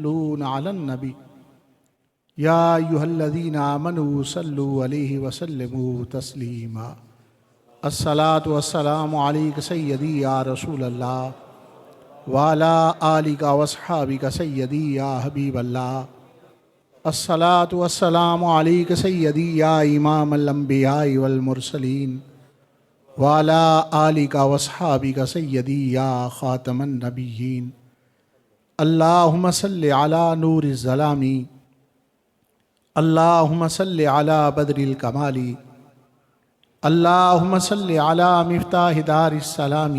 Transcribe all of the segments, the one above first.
يصلون على النبي يا أيها الذين آمنوا صلوا عليه وسلموا تسليما الصلاة والسلام عليك سيدي يا رسول الله وعلى آلك وأصحابك سيدي يا حبيب الله الصلاة والسلام عليك سيدي يا إمام الأنبياء والمرسلين وعلى آلك وأصحابك سيدي يا خاتم النبيين اللهم صل على نور الظلام اللهم صل على بدر الكمال اللهم صل على مفتاح دار السلام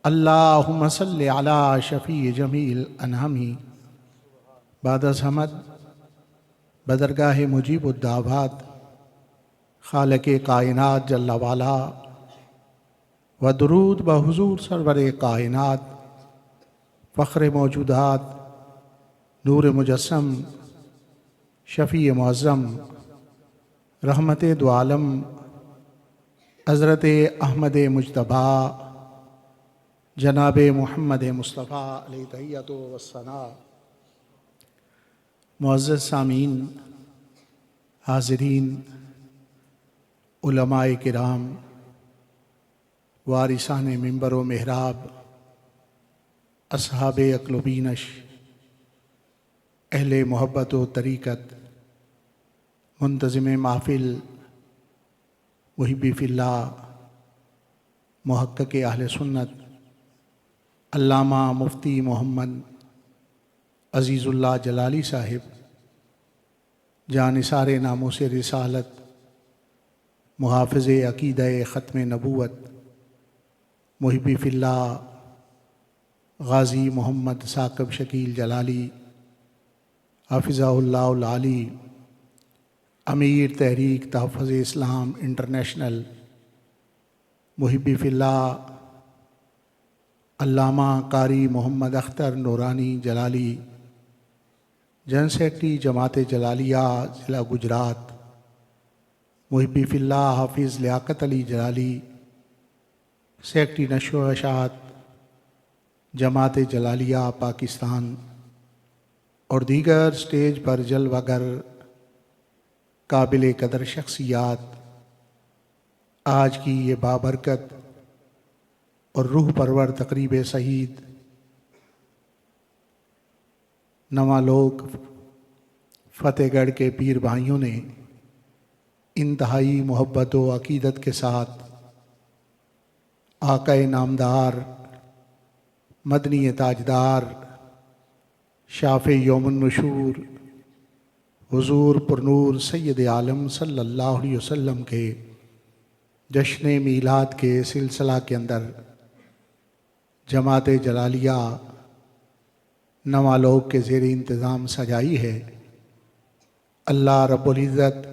اللهم صل على شفیع جمیع الانام بعد از حمد بدرگاہ مجیب الدعوات خالق کائنات جل والا و درود بحضور سرور کائنات فخر موجودات نور مجسم شفیع معظم رحمت دو عالم حضرت احمد مجتبی جناب محمد مصطفیٰ علیہ تحیۃ و ثناء معزز سامعین، حاضرین، علماء کرام، وارثان منبر و محراب، اصحاب عقل و بینش، اہل محبت و طریقت، منتظم محفل، محبی فی اللہ، محقق اہل سنت، علامہ مفتی محمد عزیز اللہ جلالی صاحب، جانثار ناموس رسالت، محافظ عقیدہ ختم نبوت، محبی فی اللہ غازی محمد ثاقب شکیل جلالی حافظہ اللہ العالی، امیر تحریک تحفظ اسلام انٹرنیشنل، محبی فی اللہ علامہ قاری محمد اختر نورانی جلالی، جنرل سیکرٹری جماعت جلالیہ ضلع گجرات، محبی فی اللہ حافظ لیاقت علی جلالی، سیکرٹری نشر و اشاعت جماعت جلالیہ پاکستان، اور دیگر سٹیج پر جلوہ گر قابل قدر شخصیات، آج کی یہ بابرکت اور روح پرور تقریب سعید نواں لوگ فتح گڑھ کے پیر بھائیوں نے انتہائی محبت و عقیدت کے ساتھ آقا نامدار مدنی تاجدار شافع یوم النشور حضور پرنور سید عالم صلی اللہ علیہ وسلم کے جشن میلاد کے سلسلہ کے اندر جماعت جلالیہ نواں لوگ کے زیر انتظام سجائی ہے۔ اللہ رب العزت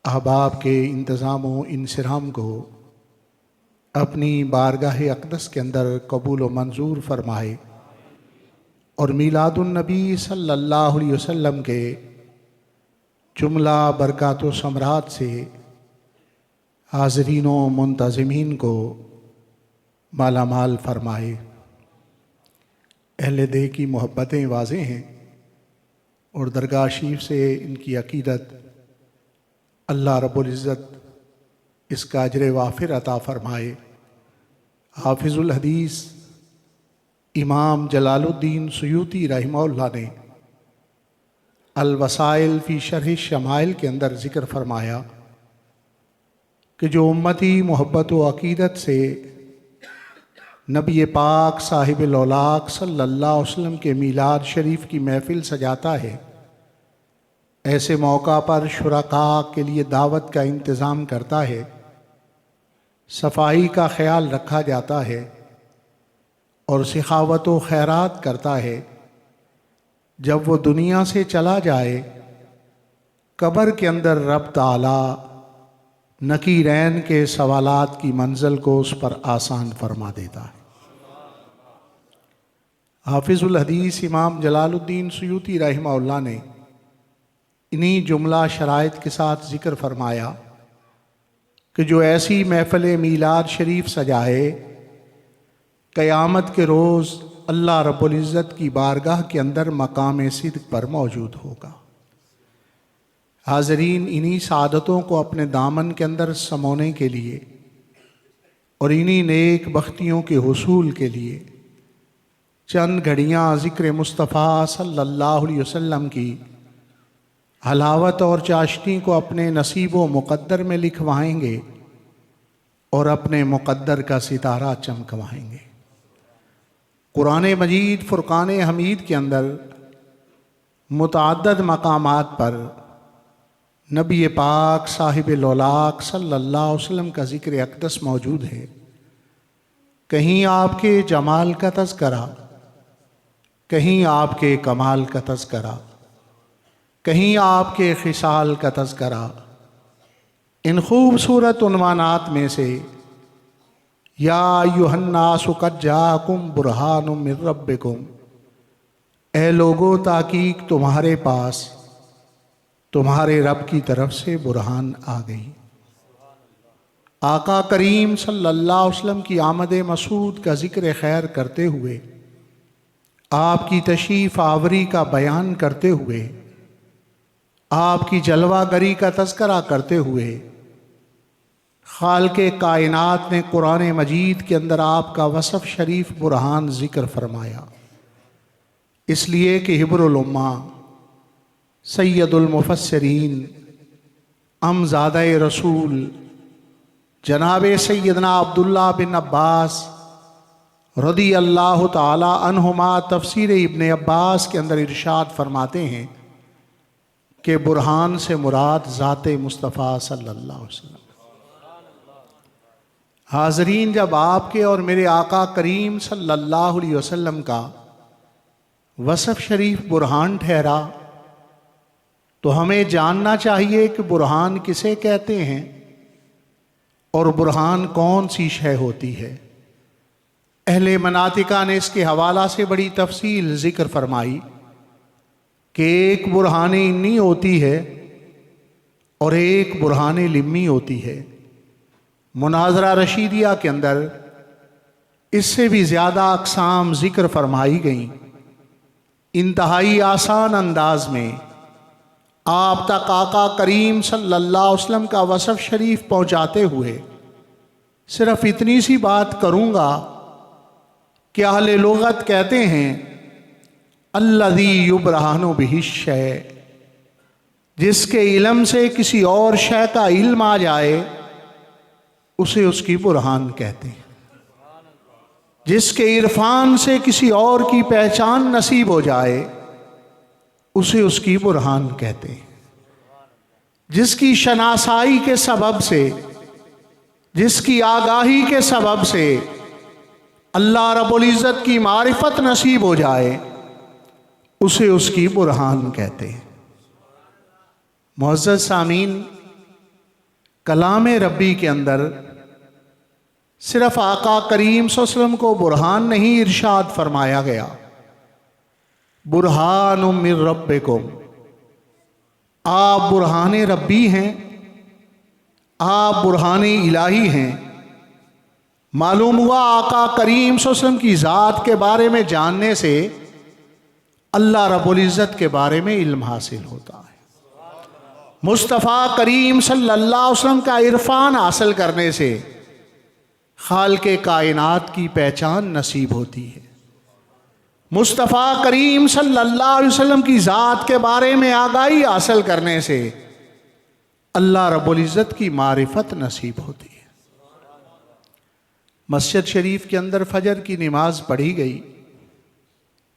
احباب کے انتظام و انصرام کو اپنی بارگاہ اقدس کے اندر قبول و منظور فرمائے، اور میلاد النبی صلی اللہ علیہ وسلم کے جملہ برکات و ثمرات سے حاضرین و منتظمین کو مالا مال فرمائے۔ اہل دہ کی محبتیں واضح ہیں اور درگاہ شریف سے ان کی عقیدت اللہ رب العزت اس کا اجر وافر عطا فرمائے۔ حافظ الحدیث امام جلال الدین سیوطی رحمہ اللہ نے الوسائل فی شرح الشمائل کے اندر ذکر فرمایا کہ جو امتی محبت و عقیدت سے نبی پاک صاحب الاولاق صلی اللہ علیہ وسلم کے میلاد شریف کی محفل سجاتا ہے، ایسے موقع پر شرکاء کے لیے دعوت کا انتظام کرتا ہے، صفائی کا خیال رکھا جاتا ہے اور سخاوت و خیرات کرتا ہے۔ جب وہ دنیا سے چلا جائے، قبر کے اندر رب تعالیٰ نکیرین کے سوالات کی منزل کو اس پر آسان فرما دیتا ہے۔ حافظ الحدیث امام جلال الدین سیوطی رحمہ اللہ نے انہی جملہ شرائط کے ساتھ ذکر فرمایا کہ جو ایسی محفل میلاد شریف سجائے، قیامت کے روز اللہ رب العزت کی بارگاہ کے اندر مقام صدق پر موجود ہوگا۔ حاضرین، انہی سعادتوں کو اپنے دامن کے اندر سمونے کے لیے اور انہی نیک بختیوں کے حصول کے لیے چند گھڑیاں ذکر مصطفیٰ صلی اللہ علیہ وسلم کی حلاوت اور چاشنی کو اپنے نصیب و مقدر میں لکھوائیں گے اور اپنے مقدر کا ستارہ چمکوائیں گے۔ قرآن مجید فرقان حمید کے اندر متعدد مقامات پر نبی پاک صاحب لولاک صلی اللہ علیہ وسلم کا ذکر اقدس موجود ہے۔ کہیں آپ کے جمال کا تذکرہ، کہیں آپ کے کمال کا تذکرہ، کہیں آپ کے خصال کا تذکرہ۔ ان خوبصورت عنوانات میں سے یا ایھا الناس قد جاءکم برہان من ربکم، اے لوگو تحقیق تمہارے پاس تمہارے رب کی طرف سے برہان آ گئی۔ آقا کریم صلی اللہ علیہ وسلم کی آمد مسعود کا ذکر خیر کرتے ہوئے، آپ کی تشریف آوری کا بیان کرتے ہوئے، آپ کی جلوہ گری کا تذکرہ کرتے ہوئے، خالق کائنات نے قرآن مجید کے اندر آپ کا وصف شریف برہان ذکر فرمایا، اس لیے کہ حبر الامہ، سید المفسرین، امزادہ رسول جناب سیدنا عبداللہ بن عباس رضی اللہ تعالی عنہما تفسیر ابن عباس کے اندر ارشاد فرماتے ہیں کہ برہان سے مراد ذات مصطفیٰ صلی اللہ علیہ وسلم۔ حاضرین، جب آپ کے اور میرے آقا کریم صلی اللہ علیہ وسلم کا وصف شریف برہان ٹھہرا تو ہمیں جاننا چاہیے کہ برہان کسے کہتے ہیں اور برہان کون سی شے ہوتی ہے۔ اہل مناطقہ نے اس کے حوالہ سے بڑی تفصیل ذکر فرمائی کہ ایک برہان انی ہوتی ہے اور ایک برہان لمی ہوتی ہے۔ مناظرہ رشیدیہ کے اندر اس سے بھی زیادہ اقسام ذکر فرمائی گئیں۔ انتہائی آسان انداز میں آپ تک آقا کریم صلی اللہ علیہ وسلم کا وصف شریف پہنچاتے ہوئے صرف اتنی سی بات کروں گا کہ اہل لغت کہتے ہیں الذی یبرہن بہ الشیء، جس کے علم سے کسی اور شے کا علم آ جائے اسے اس کی برہان کہتے ہیں۔ جس کے عرفان سے کسی اور کی پہچان نصیب ہو جائے اسے اس کی برہان کہتے ہیں۔ جس کی شناسائی کے سبب سے، جس کی آگاہی کے سبب سے اللہ رب العزت کی معرفت نصیب ہو جائے اسے اس کی برہان کہتے ہیں۔ معزز سامعین، کلام ربی کے اندر صرف آقا کریم صلی اللہ علیہ وسلم کو برہان نہیں ارشاد فرمایا گیا، برہان من ربکم، آپ برہان ربی ہیں، آپ برہان الہی ہیں۔ معلوم ہوا آقا کریم صلی اللہ علیہ وسلم کی ذات کے بارے میں جاننے سے اللہ رب العزت کے بارے میں علم حاصل ہوتا ہے۔ مصطفیٰ کریم صلی اللہ علیہ وسلم کا عرفان حاصل کرنے سے خالق کائنات کی پہچان نصیب ہوتی ہے۔ مصطفیٰ کریم صلی اللہ علیہ وسلم کی ذات کے بارے میں آگاہی حاصل کرنے سے اللہ رب العزت کی معرفت نصیب ہوتی ہے۔ مسجد شریف کے اندر فجر کی نماز پڑھی گئی،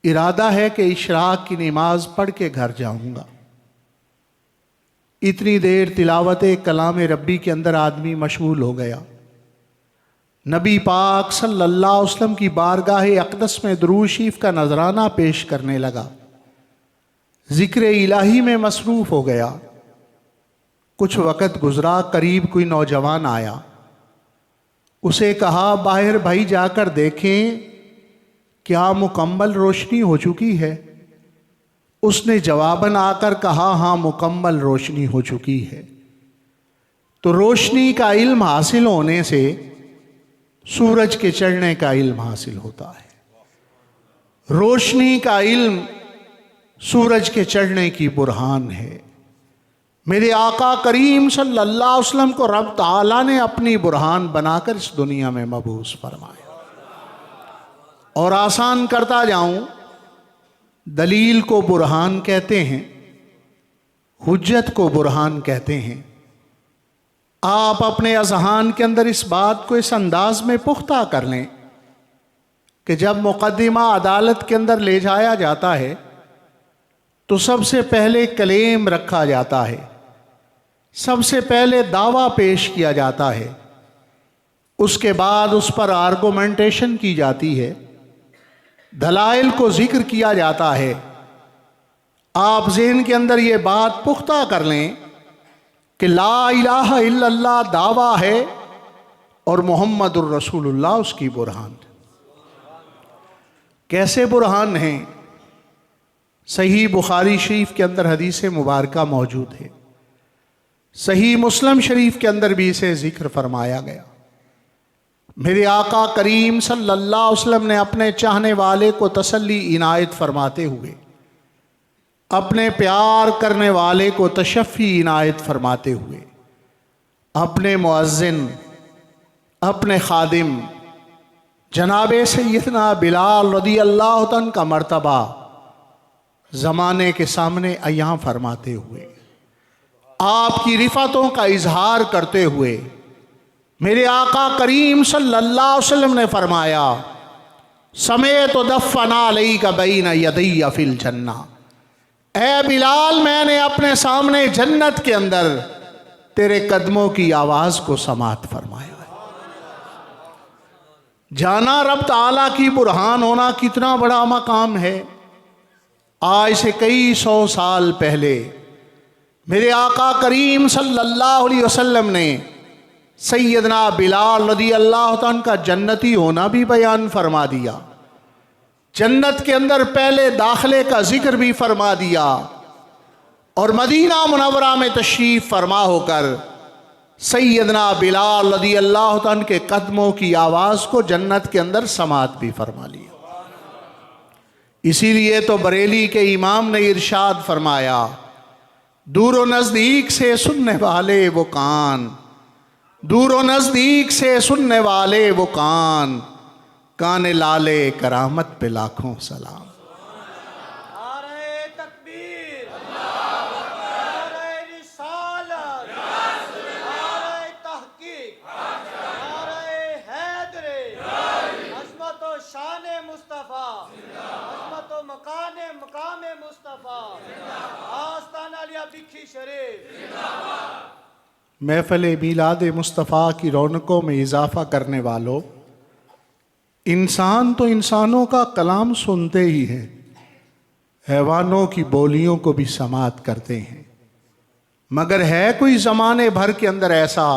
ارادہ ہے کہ اشراق کی نماز پڑھ کے گھر جاؤں گا۔ اتنی دیر تلاوت کلام ربی کے اندر آدمی مشغول ہو گیا، نبی پاک صلی اللہ علیہ وسلم کی بارگاہ اقدس میں درود شریف کا نذرانہ پیش کرنے لگا، ذکر الہی میں مصروف ہو گیا۔ کچھ وقت گزرا، قریب کوئی نوجوان آیا، اسے کہا باہر بھائی جا کر دیکھیں کیا مکمل روشنی ہو چکی ہے؟ اس نے جواباً آ کر کہا ہاں مکمل روشنی ہو چکی ہے۔ تو روشنی کا علم حاصل ہونے سے سورج کے چڑھنے کا علم حاصل ہوتا ہے۔ روشنی کا علم سورج کے چڑھنے کی برہان ہے۔ میرے آقا کریم صلی اللہ علیہ وسلم کو رب تعالیٰ نے اپنی برہان بنا کر اس دنیا میں مبعوث فرمایا۔ اور آسان کرتا جاؤں، دلیل کو برہان کہتے ہیں، حجت کو برہان کہتے ہیں۔ آپ اپنے اذہان کے اندر اس بات کو اس انداز میں پختہ کر لیں کہ جب مقدمہ عدالت کے اندر لے جایا جاتا ہے تو سب سے پہلے کلیم رکھا جاتا ہے، سب سے پہلے دعویٰ پیش کیا جاتا ہے، اس کے بعد اس پر آرگومنٹیشن کی جاتی ہے، دلائل کو ذکر کیا جاتا ہے۔ آپ ذہن کے اندر یہ بات پختہ کر لیں کہ لا الہ الا اللہ دعویٰ ہے اور محمد الرسول اللہ اس کی برہان ہے۔ کیسے برہان ہیں؟ صحیح بخاری شریف کے اندر حدیث مبارکہ موجود ہے، صحیح مسلم شریف کے اندر بھی اسے ذکر فرمایا گیا۔ میرے آقا کریم صلی اللہ علیہ وسلم نے اپنے چاہنے والے کو تسلی عنایت فرماتے ہوئے، اپنے پیار کرنے والے کو تشفی عنایت فرماتے ہوئے، اپنے مؤذن، اپنے خادم جناب سیدنا بلال رضی اللہ عنہ کا مرتبہ زمانے کے سامنے عیاں فرماتے ہوئے، آپ کی رفعتوں کا اظہار کرتے ہوئے میرے آقا کریم صلی اللہ علیہ وسلم نے فرمایا، سمیت دفنا علیک بین یدی فی الجنہ، اے بلال میں نے اپنے سامنے جنت کے اندر تیرے قدموں کی آواز کو سماعت فرمایا ہے۔ جانا رب تعالیٰ کی برہان ہونا کتنا بڑا مقام ہے۔ آج سے کئی سو سال پہلے میرے آقا کریم صلی اللہ علیہ وسلم نے سیدنا بلال رضی اللہ عنہ کا جنتی ہونا بھی بیان فرما دیا، جنت کے اندر پہلے داخلے کا ذکر بھی فرما دیا، اور مدینہ منورہ میں تشریف فرما ہو کر سیدنا بلال رضی اللہ عنہ کے قدموں کی آواز کو جنت کے اندر سماعت بھی فرما لیا۔ اسی لیے تو بریلی کے امام نے ارشاد فرمایا، دور و نزدیک سے سننے والے وہ کان، دور و نزدیک سے سننے والے وہ کان، کان لالے کرامت پہ لاکھوں سلام۔ نعرہ تکبیر، نعرہ رسالت، نعرہ تحقیق، نعرہ حیدر، عظمت و شان مصطفیٰ، عظمت و مقام مصطفیٰ، آستانہ علیہ بکھی شریف۔ محفل میلاد مصطفیٰ کی رونقوں میں اضافہ کرنے والوں، انسان تو انسانوں کا کلام سنتے ہی ہیں، حیوانوں کی بولیوں کو بھی سماعت کرتے ہیں، مگر ہے کوئی زمانے بھر کے اندر ایسا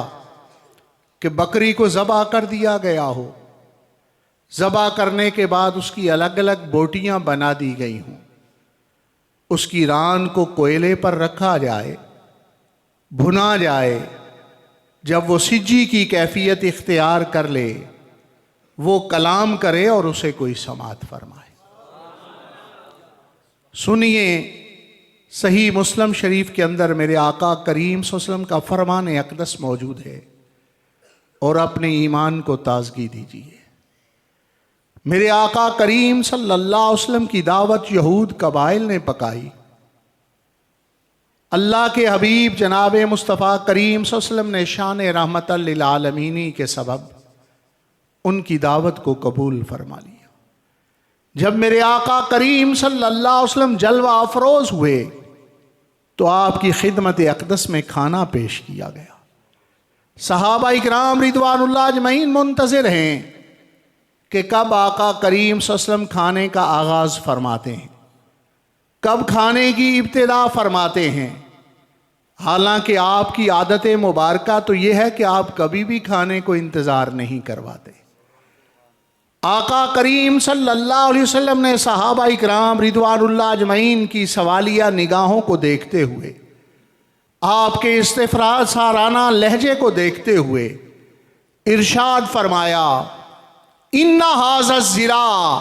کہ بکری کو ذبح کر دیا گیا ہو، ذبح کرنے کے بعد اس کی الگ الگ بوٹیاں بنا دی گئی ہوں، اس کی ران کو کوئلے پر رکھا جائے، بھنا جائے، جب وہ سجی کی کیفیت اختیار کر لے وہ کلام کرے اور اسے کوئی سماعت فرمائے؟ سنیے، صحیح مسلم شریف کے اندر میرے آقا کریم صلی اللہ علیہ وسلم کا فرمان اقدس موجود ہے، اور اپنے ایمان کو تازگی دیجیے۔ میرے آقا کریم صلی اللہ علیہ وسلم کی دعوت یہود قبائل نے پکائی، اللہ کے حبیب جناب مصطفیٰ کریم صلی اللہ علیہ وسلم نے شان رحمت للعالمینی کے سبب ان کی دعوت کو قبول فرما لیا۔ جب میرے آقا کریم صلی اللہ علیہ وسلم جلوہ افروز ہوئے تو آپ کی خدمت اقدس میں کھانا پیش کیا گیا۔ صحابہ اکرام رضوان اللہ اجمعین منتظر ہیں کہ کب آقا کریم صلی اللہ علیہ وسلم کھانے کا آغاز فرماتے ہیں، کب کھانے کی ابتدا فرماتے ہیں۔ حالانکہ آپ کی عادت مبارکہ تو یہ ہے کہ آپ کبھی بھی کھانے کو انتظار نہیں کرواتے۔ آقا کریم صلی اللہ علیہ وسلم نے صحابہ اکرام رضوان اللہ اجمعین کی سوالیہ نگاہوں کو دیکھتے ہوئے، آپ کے استفراغ سارانہ لہجے کو دیکھتے ہوئے ارشاد فرمایا، اِنَّ هَذَا الزِّرَاعَ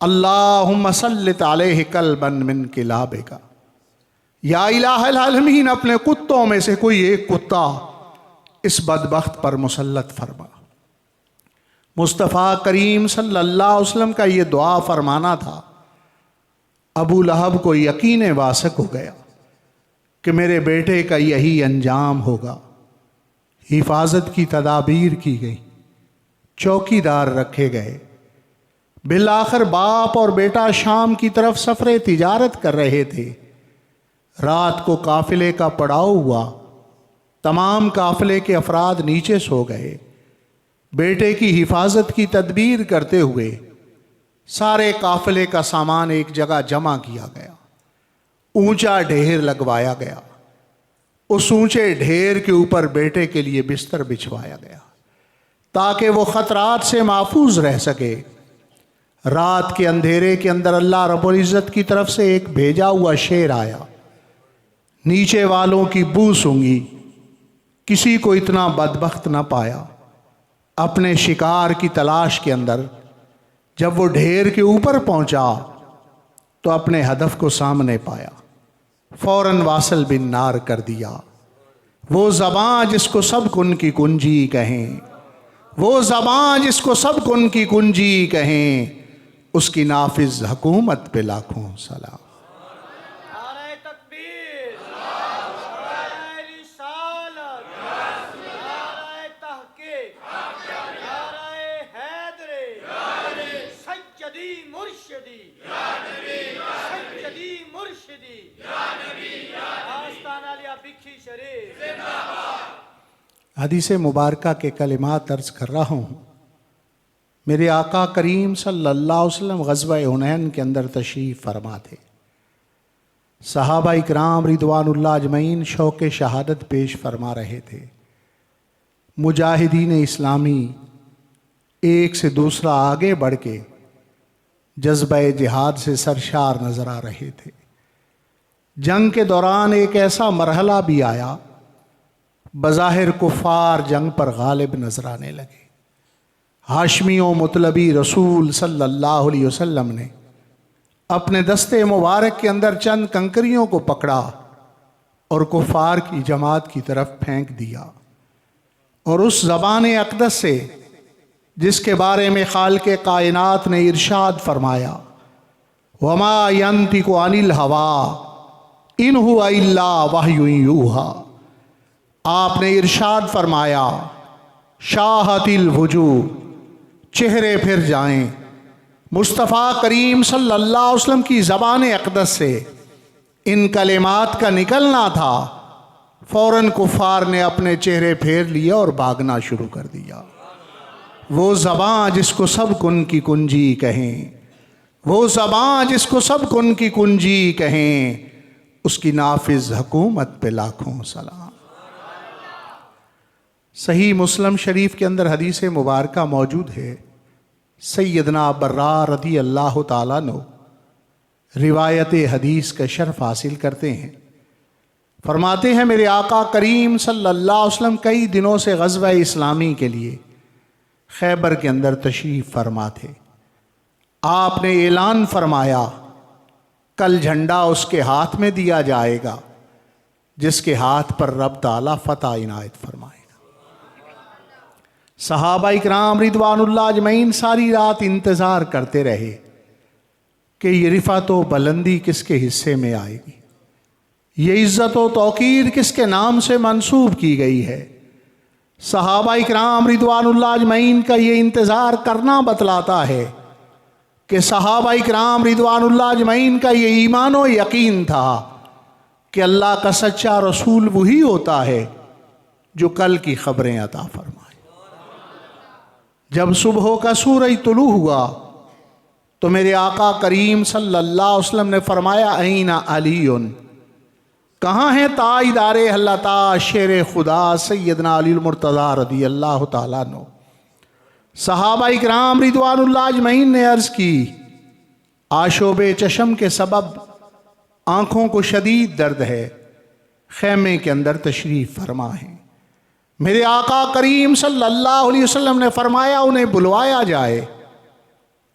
اللہم سلط علیہ کلبا من کلابک، یا الہ العالمین اپنے کتوں میں سے کوئی ایک کتا اس بدبخت پر مسلط فرما۔ مصطفیٰ کریم صلی اللہ علیہ وسلم کا یہ دعا فرمانا تھا۔ ابو لہب کو یقین واثق ہو گیا کہ میرے بیٹے کا یہی انجام ہوگا۔ حفاظت کی تدابیر کی گئی، چوکی دار رکھے گئے۔ بالآخر باپ اور بیٹا شام کی طرف سفر تجارت کر رہے تھے۔ رات کو قافلے کا پڑاؤ ہوا، تمام قافلے کے افراد نیچے سو گئے۔ بیٹے کی حفاظت کی تدبیر کرتے ہوئے سارے قافلے کا سامان ایک جگہ جمع کیا گیا، اونچا ڈھیر لگوایا گیا۔ اس اونچے ڈھیر کے اوپر بیٹے کے لیے بستر بچھوایا گیا تاکہ وہ خطرات سے محفوظ رہ سکے۔ رات کے اندھیرے کے اندر اللہ رب العزت کی طرف سے ایک بھیجا ہوا شیر آیا، نیچے والوں کی بو سونگھی، کسی کو اتنا بدبخت نہ پایا۔ اپنے شکار کی تلاش کے اندر جب وہ ڈھیر کے اوپر پہنچا تو اپنے ہدف کو سامنے پایا، فوراً واصل بن نار کر دیا۔ وہ زباں جس کو سب کن کی کنجی کہیں، وہ زباں جس کو سب کن کی کنجی کہیں، اس کی نافذ حکومت پہ لاکھوں سلام۔ نعرہ تکبیر، نعرہ رسالت، نعرہ تحقیق، نعرہ حیدر، سجدی مرشدی، سجدی مرشدی، آستانہ لیا بکھی شریف۔ حدیث مبارکہ کے کلمات عرض کر رہا ہوں۔ میرے آقا کریم صلی اللہ علیہ وسلم غزوہ حنین کے اندر تشریف فرما تھے۔ صحابہ اکرام رضوان اللہ اجمعین شوق شہادت پیش فرما رہے تھے۔ مجاہدین اسلامی ایک سے دوسرا آگے بڑھ کے جذبہ جہاد سے سرشار نظر آ رہے تھے۔ جنگ کے دوران ایک ایسا مرحلہ بھی آیا، بظاہر کفار جنگ پر غالب نظر آنے لگے۔ ہاشمی و مطلبی رسول صلی اللہ علیہ وسلم نے اپنے دستے مبارک کے اندر چند کنکریوں کو پکڑا اور کفار کی جماعت کی طرف پھینک دیا، اور اس زبان اقدس سے جس کے بارے میں خالق کائنات نے ارشاد فرمایا، وما ينطق عن الهوى ان هو الا وحی یوحی، آپ نے ارشاد فرمایا، شاہت الوجوہ، چہرے پھر جائیں۔ مصطفیٰ کریم صلی اللہ علیہ وسلم کی زبان اقدس سے ان کلمات کا نکلنا تھا، فوراً کفار نے اپنے چہرے پھیر لیا اور بھاگنا شروع کر دیا۔ وہ زباں جس کو سب کن کی کنجی کہیں، وہ زباں جس کو سب کن کی کنجی کہیں، اس کی نافذ حکومت پہ لاکھوں سلام۔ صحیح مسلم شریف کے اندر حدیث مبارکہ موجود ہے۔ سیدنا برا رضی اللہ تعالیٰ عنہ روایت حدیث کا شرف حاصل کرتے ہیں۔ فرماتے ہیں میرے آقا کریم صلی اللہ علیہ وسلم کئی دنوں سے غزوہ اسلامی کے لیے خیبر کے اندر تشریف فرما تھے۔ آپ نے اعلان فرمایا، کل جھنڈا اس کے ہاتھ میں دیا جائے گا جس کے ہاتھ پر رب تعالیٰ فتح عنایت فرمائے گا۔ صحابہ اکرام رضوان اللہ اجمعین ساری رات انتظار کرتے رہے کہ یہ رفعت و بلندی کس کے حصے میں آئے گی، یہ عزت و توقیر کس کے نام سے منسوب کی گئی ہے۔ صحابہ اکرام رضوان اللہ اجمعین کا یہ انتظار کرنا بتلاتا ہے کہ صحابہ اکرام رضوان اللہ اجمعین کا یہ ایمان و یقین تھا کہ اللہ کا سچا رسول وہی ہوتا ہے جو کل کی خبریں عطا فرمائے۔ جب صبح کا سورج طلوع ہوا تو میرے آقا کریم صلی اللہ علیہ وسلم نے فرمایا، این علی، کہاں ہیں تاجدار اللہ شیر خدا سیدنا علی المرتضیٰ رضی اللہ تعالیٰ عنہ۔ صحابہ اکرام رضوان اللہ اجمعین نے عرض کی، آشوب چشم کے سبب آنکھوں کو شدید درد ہے، خیمے کے اندر تشریف فرما ہے۔ میرے آقا کریم صلی اللہ علیہ وسلم نے فرمایا انہیں بلوایا جائے۔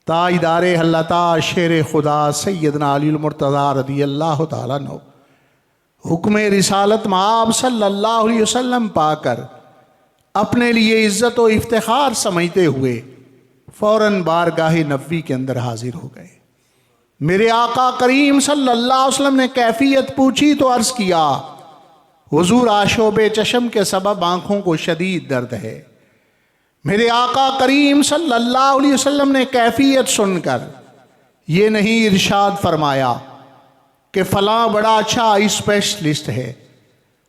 تاجدار حلتا شیر خدا سیدنا علی المرتضیٰ رضی اللہ تعالیٰ عنہ حکم رسالت مآب صلی اللہ علیہ وسلم پا کر اپنے لیے عزت و افتخار سمجھتے ہوئے فوراً بارگاہ نبوی کے اندر حاضر ہو گئے۔ میرے آقا کریم صلی اللہ علیہ وسلم نے کیفیت پوچھی تو عرض کیا حضور آشوب چشم کے سبب آنکھوں کو شدید درد ہے۔ میرے آقا کریم صلی اللہ علیہ وسلم نے کیفیت سن کر یہ نہیں ارشاد فرمایا کہ فلاں بڑا اچھا اسپیشلسٹ ہے،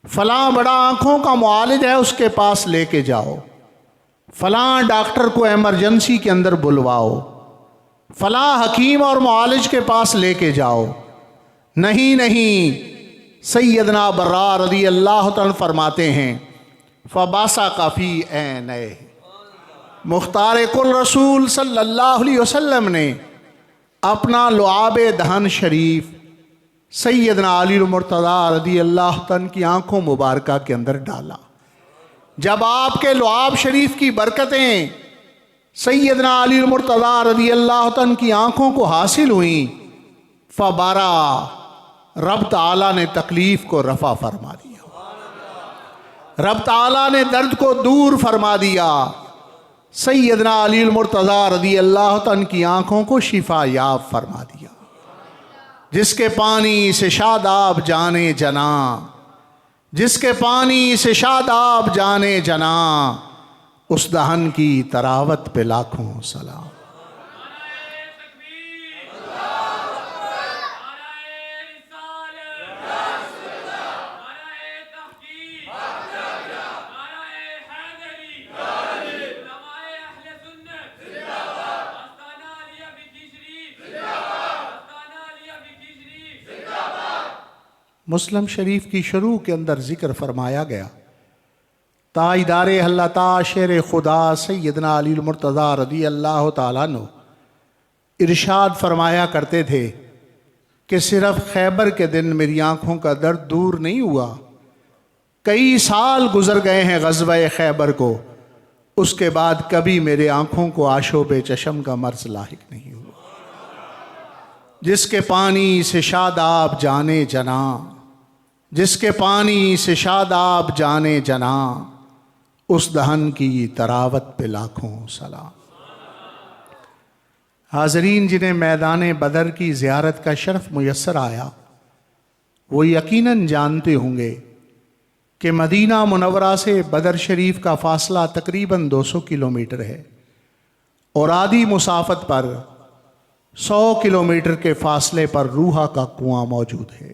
فلاں بڑا آنکھوں کا معالج ہے، اس کے پاس لے کے جاؤ، فلاں ڈاکٹر کو ایمرجنسی کے اندر بلواؤ، فلاں حکیم اور معالج کے پاس لے کے جاؤ۔ نہیں، سیدنا برار رضی اللہ تعالیٰ فرماتے ہیں فباسا کافی عینیہ، مختار کل رسول صلی اللہ علیہ وسلم نے اپنا لعاب دہن شریف سیدنا علی المرتضیٰ رضی اللہ عنہ کی آنکھوں مبارکہ کے اندر ڈالا۔ جب آپ کے لعاب شریف کی برکتیں سیدنا علی المرتضیٰ رضی اللہ عنہ کی آنکھوں کو حاصل ہوئیں، فبارا رب تعالیٰ نے تکلیف کو رفع فرما دیا، رب تعالیٰ نے درد کو دور فرما دیا، سیدنا علی المرتضیٰ رضی اللہ عنہ کی آنکھوں کو شفا یاب فرما دیا۔ جس کے پانی سے شاداب جانے جنا، جس کے پانی سے شاداب جانے جنا، اس دہن کی تراوت پہ لاکھوں سلام۔ مسلم شریف کی شروع کے اندر ذکر فرمایا گیا تاجدار حلتا شیر خدا سیدنا علی المرتضیٰ رضی اللہ تعالیٰ عنہ ارشاد فرمایا کرتے تھے کہ صرف خیبر کے دن میری آنکھوں کا درد دور نہیں ہوا، کئی سال گزر گئے ہیں غزوہ خیبر کو، اس کے بعد کبھی میرے آنکھوں کو آشوب چشم کا مرض لاحق نہیں ہوا۔ جس کے پانی سے شاداب جانے جنا، جس کے پانی سے شاداب جانے جنا، اس دہن کی تراوت پہ لاکھوں سلام۔ حاضرین جنہیں میدان بدر کی زیارت کا شرف میسر آیا وہ یقیناً جانتے ہوں گے کہ مدینہ منورہ سے بدر شریف کا فاصلہ تقریباً 200 کلومیٹر ہے، اور آدھی مسافت پر 100 کلومیٹر کے فاصلے پر روحا کا کنواں موجود ہے۔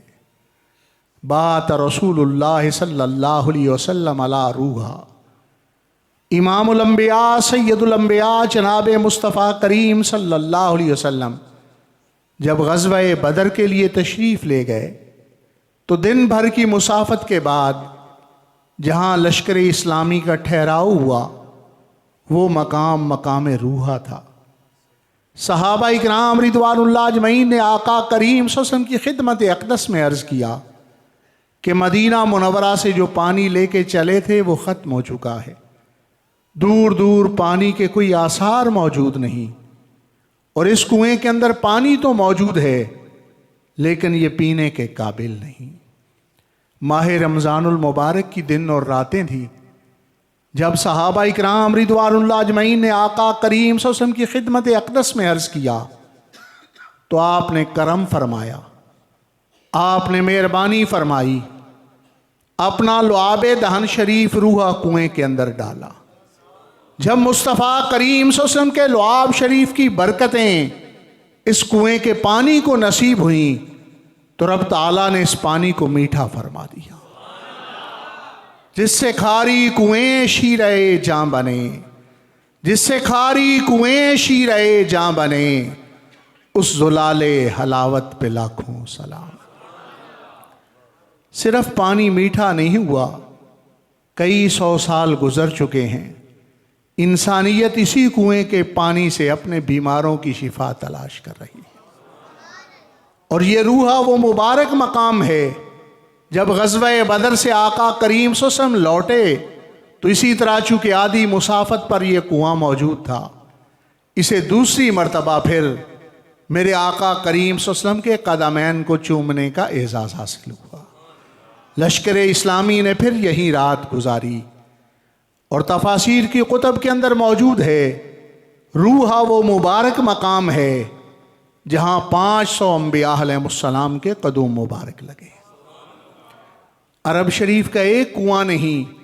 بات رسول اللہ صلی اللہ علیہ وسلم علی روحا، امام الانبیاء سید الانبیاء جناب مصطفیٰ کریم صلی اللہ علیہ وسلم جب غزوہ بدر کے لیے تشریف لے گئے تو دن بھر کی مسافت کے بعد جہاں لشکر اسلامی کا ٹھہراؤ ہوا وہ مقام روحا تھا۔ صحابہ اکرام رضوان اللہ اجمعین نے آقا کریم صلی اللہ علیہ وسلم کی خدمت اقدس میں عرض کیا کہ مدینہ منورہ سے جو پانی لے کے چلے تھے وہ ختم ہو چکا ہے، دور دور پانی کے کوئی آثار موجود نہیں، اور اس کنویں کے اندر پانی تو موجود ہے لیکن یہ پینے کے قابل نہیں۔ ماہ رمضان المبارک کی دن اور راتیں تھیں جب صحابہ اکرام رضوان اللہ اجمعین نے آقا کریم صلی اللہ علیہ وسلم کی خدمت اقدس میں عرض کیا تو آپ نے کرم فرمایا، آپ نے مہربانی فرمائی، اپنا لعاب دہن شریف روحا کنویں کے اندر ڈالا۔ جب مصطفیٰ کریم صلی اللہ علیہ وسلم کے لعاب شریف کی برکتیں اس کنویں کے پانی کو نصیب ہوئیں تو رب تعالیٰ نے اس پانی کو میٹھا فرما دیا، جس سے کھاری کنویں شیرے جاں بنے، جس سے کھاری کنویں شیرے جاں بنے، اس زلال حلاوت پہ لاکھوں سلام۔ صرف پانی میٹھا نہیں ہوا، کئی 100 سال گزر چکے ہیں، انسانیت اسی کنویں کے پانی سے اپنے بیماروں کی شفا تلاش کر رہی ہے، اور یہ روحا وہ مبارک مقام ہے۔ جب غزوہ بدر سے آقا کریم صلی اللہ علیہ وسلم لوٹے تو اسی طرح چونکہ آدھی مسافت پر یہ کنواں موجود تھا، اسے دوسری مرتبہ پھر میرے آقا کریم صلی اللہ علیہ وسلم کے قدمین کو چومنے کا اعزاز حاصل ہوا۔ لشکر اسلامی نے پھر یہی رات گزاری، اور تفاسیر کی کتب کے اندر موجود ہے روحا وہ مبارک مقام ہے جہاں 500 انبیاء علیہ السلام کے قدم مبارک لگے۔ عرب شریف کا ایک کنواں نہیں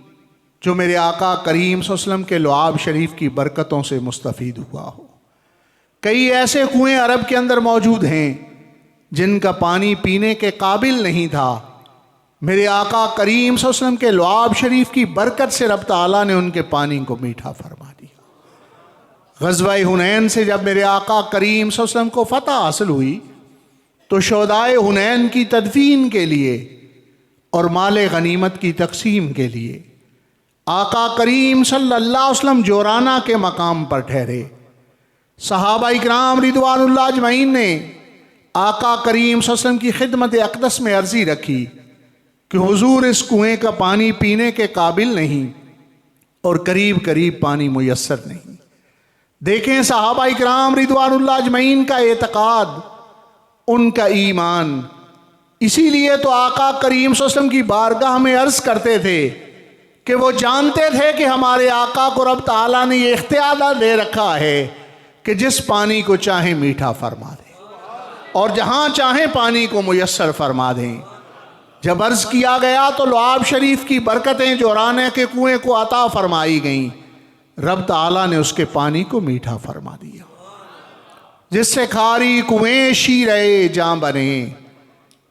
جو میرے آقا کریم صلی اللہ علیہ وسلم کے لعاب شریف کی برکتوں سے مستفید ہوا ہو۔ کئی ایسے کنویں عرب کے اندر موجود ہیں جن کا پانی پینے کے قابل نہیں تھا، میرے آقا کریم صلی اللہ علیہ وسلم کے لعاب شریف کی برکت سے رب تعالیٰ نے ان کے پانی کو میٹھا فرما دیا۔ غزوہ حنین سے جب میرے آقا کریم صلی اللہ علیہ وسلم کو فتح حاصل ہوئی تو شہدائے حنین کی تدفین کے لیے اور مال غنیمت کی تقسیم کے لیے آقا کریم صلی اللہ علیہ وسلم جورانہ کے مقام پر ٹھہرے۔ صحابہ اکرام رضوان اللہ اجمعین نے آقا کریم صلی اللہ علیہ وسلم کی خدمت اقدس میں عرضی رکھی کہ حضور اس کنویں کا پانی پینے کے قابل نہیں اور قریب قریب پانی میسر نہیں۔ دیکھیں صحابہ اکرام رضوان اللہ اجمعین کا اعتقاد، ان کا ایمان۔ اسی لیے تو آقا کریم صلی اللہ علیہ وسلم کی بارگاہ میں عرض کرتے تھے کہ وہ جانتے تھے کہ ہمارے آقا کو رب تعالیٰ نے یہ اختیار دے رکھا ہے کہ جس پانی کو چاہیں میٹھا فرما دیں اور جہاں چاہیں پانی کو میسر فرما دیں۔ جب عرض کیا گیا تو لعاب شریف کی برکتیں جورانہ کے کنویں کو عطا فرمائی گئیں، رب تعالیٰ نے اس کے پانی کو میٹھا فرما دیا۔ جس سے کھاری کنویں شیرے جاں بنے،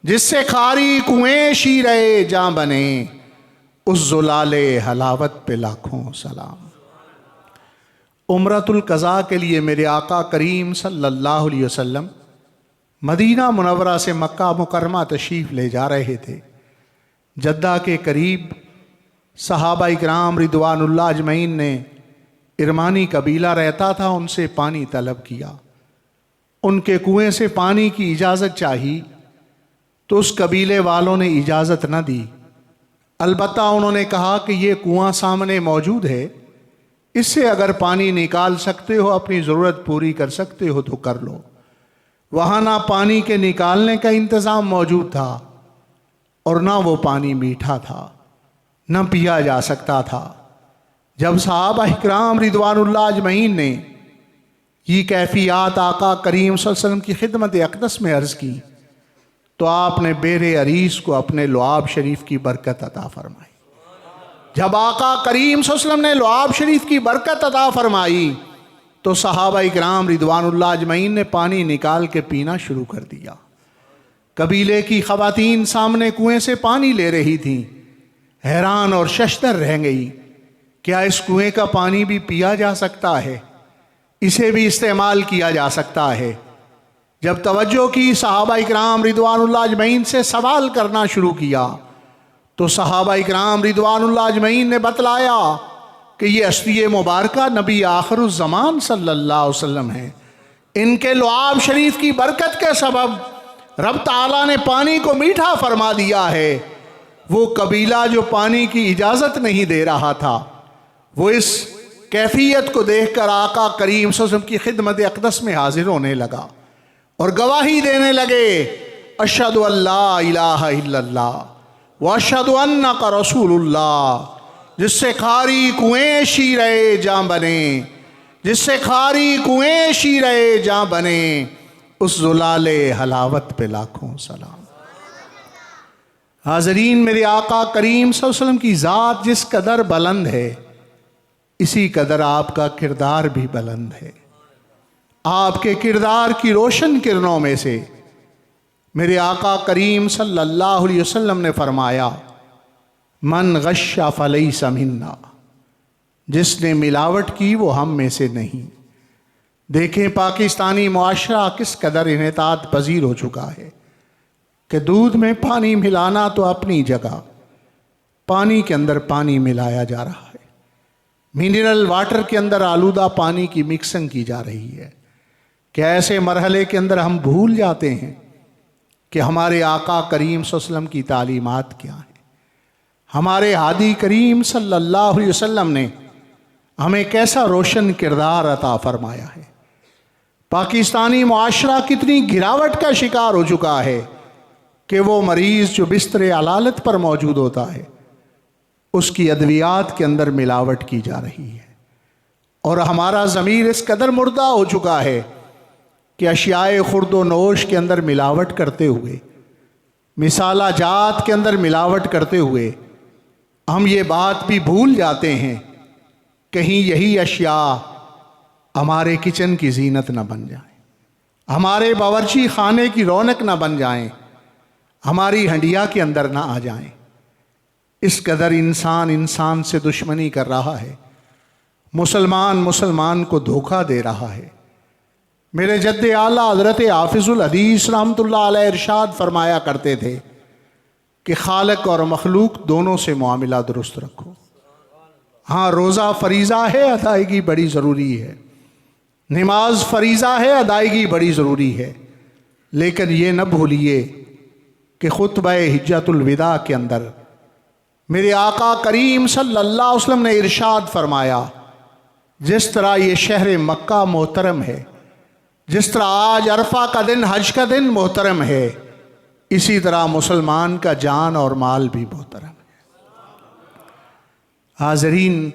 جس سے کھاری کنویں شیرے جاں بنے، اس زلال حلاوت پہ لاکھوں سلام۔ عمرۃ القضاء کے لیے میرے آقا کریم صلی اللہ علیہ وسلم مدینہ منورہ سے مکہ مکرمہ تشریف لے جا رہے تھے۔ جدہ کے قریب صحابہ اکرام رضوان اللہ اجمعین نے ارمانی قبیلہ رہتا تھا، ان سے پانی طلب کیا۔ ان کے کنویں سے پانی کی اجازت چاہی تو اس قبیلے والوں نے اجازت نہ دی، البتہ انہوں نے کہا کہ یہ کنواں سامنے موجود ہے، اس سے اگر پانی نکال سکتے ہو، اپنی ضرورت پوری کر سکتے ہو تو کر لو۔ وہاں نہ پانی کے نکالنے کا انتظام موجود تھا اور نہ وہ پانی میٹھا تھا، نہ پیا جا سکتا تھا۔ جب صحابہ اکرام رضوان اللہ اجمعین نے یہ کیفیات آقا کریم صلی اللہ علیہ وسلم کی خدمت اقدس میں عرض کی تو آپ نے بیر عریس کو اپنے لعاب شریف کی برکت عطا فرمائی۔ جب آقا کریم صلی اللہ علیہ وسلم نے لعاب شریف کی برکت عطا فرمائی تو صحابہ اکرام رضوان اللہ اجمعین نے پانی نکال کے پینا شروع کر دیا۔ قبیلے کی خواتین سامنے کنویں سے پانی لے رہی تھیں، حیران اور ششدر رہ گئی، کیا اس کنویں کا پانی بھی پیا جا سکتا ہے؟ اسے بھی استعمال کیا جا سکتا ہے؟ جب توجہ کی صحابہ اکرام رضوان اللہ اجمعین سے سوال کرنا شروع کیا تو صحابہ اکرام رضوان اللہ اجمعین نے بتلایا کہ یہ اشتیِ مبارکہ نبی آخر الزمان صلی اللہ علیہ وسلم ہیں، ان کے لعاب شریف کی برکت کے سبب رب تعالیٰ نے پانی کو میٹھا فرما دیا ہے۔ وہ قبیلہ جو پانی کی اجازت نہیں دے رہا تھا، وہ اس کیفیت کو دیکھ کر آقا کریم صلی اللہ علیہ وسلم کی خدمت اقدس میں حاضر ہونے لگا اور گواہی دینے لگے، اشہد ان لا الہ الا اللہ واشہد انک رسول اللہ۔ جس سے کھاری کنویں شیرے جاں بنے، جس سے کھاری کنویں شیرے جاں بنے، اس زلال حلاوت پہ لاکھوں سلام۔ حاضرین، میرے آقا کریم صلی اللہ علیہ وسلم کی ذات جس قدر بلند ہے، اسی قدر آپ کا کردار بھی بلند ہے۔ آپ کے کردار کی روشن کرنوں میں سے میرے آقا کریم صلی اللہ علیہ وسلم نے فرمایا، من غش فلیس منا، جس نے ملاوٹ کی وہ ہم میں سے نہیں۔ دیکھیں پاکستانی معاشرہ کس قدر انحطاط پذیر ہو چکا ہے کہ دودھ میں پانی ملانا تو اپنی جگہ، پانی کے اندر پانی ملایا جا رہا ہے، منرل واٹر کے اندر آلودہ پانی کی مکسنگ کی جا رہی ہے۔ کیا ایسے مرحلے کے اندر ہم بھول جاتے ہیں کہ ہمارے آقا کریم صلی اللہ علیہ وسلم کی تعلیمات کیا ہیں؟ ہمارے ہادی کریم صلی اللہ علیہ وسلم نے ہمیں کیسا روشن کردار عطا فرمایا ہے۔ پاکستانی معاشرہ کتنی گراوٹ کا شکار ہو چکا ہے کہ وہ مریض جو بستر علالت پر موجود ہوتا ہے اس کی ادویات کے اندر ملاوٹ کی جا رہی ہے، اور ہمارا ضمیر اس قدر مردہ ہو چکا ہے کہ اشیاء خورد و نوش کے اندر ملاوٹ کرتے ہوئے، مسالہ جات کے اندر ملاوٹ کرتے ہوئے ہم یہ بات بھی بھول جاتے ہیں کہیں یہی اشیاء ہمارے کچن کی زینت نہ بن جائیں، ہمارے باورچی خانے کی رونق نہ بن جائیں، ہماری ہنڈیا کے اندر نہ آ جائیں۔ اس قدر انسان سے دشمنی کر رہا ہے، مسلمان کو دھوکہ دے رہا ہے۔ میرے جد اعلیٰ حضرت حافظ الحدیث رحمۃ اللہ علیہ ارشاد فرمایا کرتے تھے کہ خالق اور مخلوق دونوں سے معاملہ درست رکھو۔ ہاں، روزہ فریضہ ہے، ادائیگی بڑی ضروری ہے، نماز فریضہ ہے، ادائیگی بڑی ضروری ہے، لیکن یہ نہ بھولیے کہ خطبہ حجۃ الوداع کے اندر میرے آقا کریم صلی اللہ علیہ وسلم نے ارشاد فرمایا، جس طرح یہ شہر مکہ محترم ہے، جس طرح آج عرفہ کا دن حج کا دن محترم ہے، اسی طرح مسلمان کا جان اور مال بھی محترم ہے۔ حاضرین،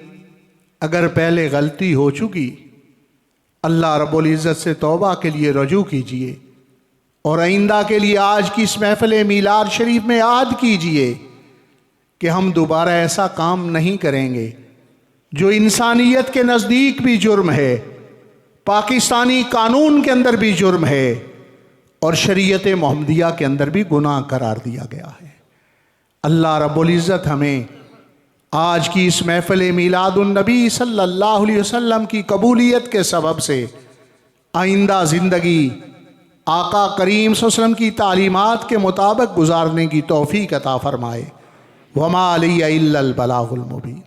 اگر پہلے غلطی ہو چکی، اللہ رب العزت سے توبہ کے لیے رجوع کیجئے، اور آئندہ کے لیے آج کی اس محفل میلاد شریف میں عہد کیجئے کہ ہم دوبارہ ایسا کام نہیں کریں گے جو انسانیت کے نزدیک بھی جرم ہے، پاکستانی قانون کے اندر بھی جرم ہے، اور شریعت محمدیہ کے اندر بھی گناہ قرار دیا گیا ہے۔ اللہ رب العزت ہمیں آج کی اس محفل میلاد النبی صلی اللہ علیہ وسلم کی قبولیت کے سبب سے آئندہ زندگی آقا کریم صلی اللہ علیہ وسلم کی تعلیمات کے مطابق گزارنے کی توفیق عطا فرمائے۔ وما علی الا البلاغ المبین۔